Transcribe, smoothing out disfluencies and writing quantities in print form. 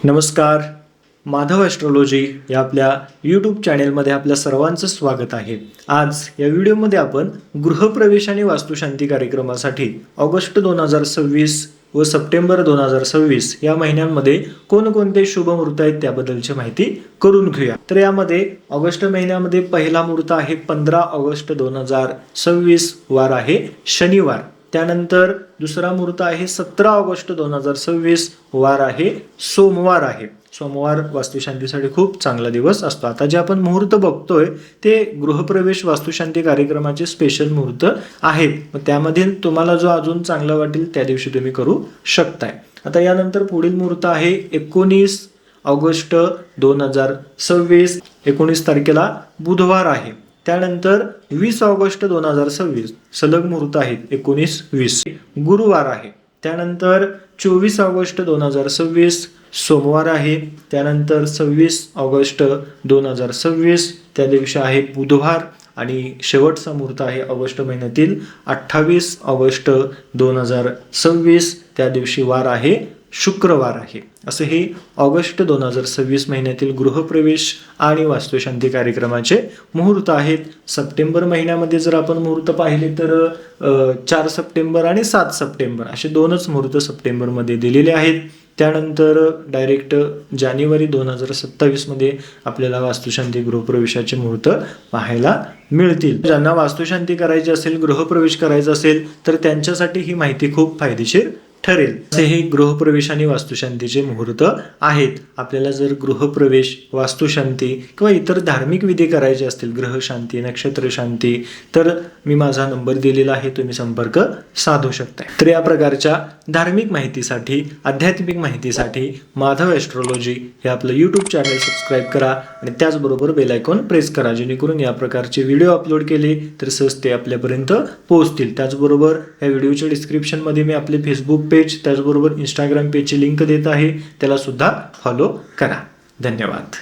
नमस्कार. माधव ॲस्ट्रोलॉजी या आपल्या यूट्यूब चॅनेलमध्ये आपल्या सर्वांचं स्वागत आहे. आज या व्हिडिओमध्ये आपण गृहप्रवेश आणि वास्तुशांती कार्यक्रमासाठी ऑगस्ट 2026 व सप्टेंबर 2026 या महिन्यांमध्ये कोणकोणते शुभ मुहूर्त आहेत त्याबद्दलची माहिती करून घेऊया. तर यामध्ये ऑगस्ट महिन्यामध्ये पहिला मुहूर्त आहे 15 ऑगस्ट 2026 वार आहे शनिवार. त्यानंतर दुसरा मुहूर्त आहे 17 ऑगस्ट 2026 वार आहे सोमवार आहे. सोमवार वास्तुशांतीसाठी खूप चांगला दिवस असतो. आता जे आपण मुहूर्त बघतोय ते गृहप्रवेश वास्तुशांती कार्यक्रमाचे स्पेशल मुहूर्त आहेत. मग त्यामधील तुम्हाला जो अजून चांगला वाटेल त्या दिवशी तुम्ही करू शकताय. आता यानंतर पुढील मुहूर्त आहे 19 ऑगस्ट 2026. 19 तारखेला बुधवार आहे. त्यानंतर 20 ऑगस्ट 2026 सलग मुहूर्त आहेत. 19-20 गुरुवार आहे. त्यानंतर 24 ऑगस्ट 2026 सोमवार आहे. त्यानंतर 26 ऑगस्ट 2026 त्या दिवशी आहे बुधवार. आणि शेवटचा मुहूर्त आहे ऑगस्ट महिन्यातील 28 ऑगस्ट 2026 त्या दिवशी वार आहे शुक्रवार आहे. असे हे ऑगस्ट 2026 महिन्यातील गृहप्रवेश आणि वास्तुशांती कार्यक्रमाचे मुहूर्त आहेत. सप्टेंबर महिन्यामध्ये जर आपण मुहूर्त पाहिले तर 4 सप्टेंबर आणि 7 सप्टेंबर असे दोनच मुहूर्त सप्टेंबरमध्ये दिलेले आहेत. त्यानंतर डायरेक्ट जानेवारी 2027 मध्ये आपल्याला वास्तुशांती गृहप्रवेशाचे मुहूर्त पाहायला मिळतील. ज्यांना वास्तुशांती करायची असेल, गृहप्रवेश करायचा असेल तर त्यांच्यासाठी ही माहिती खूप फायदेशीर ठरेल. असे हे गृहप्रवेश आणि वास्तुशांतीचे मुहूर्त आहेत. आपल्याला जर गृहप्रवेश, वास्तुशांती किंवा इतर धार्मिक विधी करायचे असतील, ग्रहशांती, नक्षत्र शांती, तर मी माझा नंबर दिलेला आहे, तुम्ही संपर्क साधू शकता. तर या प्रकारच्या धार्मिक माहितीसाठी, आध्यात्मिक माहितीसाठी माधव ॲस्ट्रोलॉजी हे आपलं यूट्यूब चॅनल सबस्क्राईब करा आणि त्याचबरोबर बेल आयकॉन प्रेस करा, जेणेकरून या प्रकारचे व्हिडिओ अपलोड केले तर सहज ते आपल्यापर्यंत पोहोचतील. त्याचबरोबर या व्हिडिओच्या डिस्क्रिप्शनमध्ये मी आपले फेसबुक पेज, त्याचबरोबर इंस्टाग्राम पेजची लिंक देत आहे, त्याला सुद्धा फॉलो करा. धन्यवाद.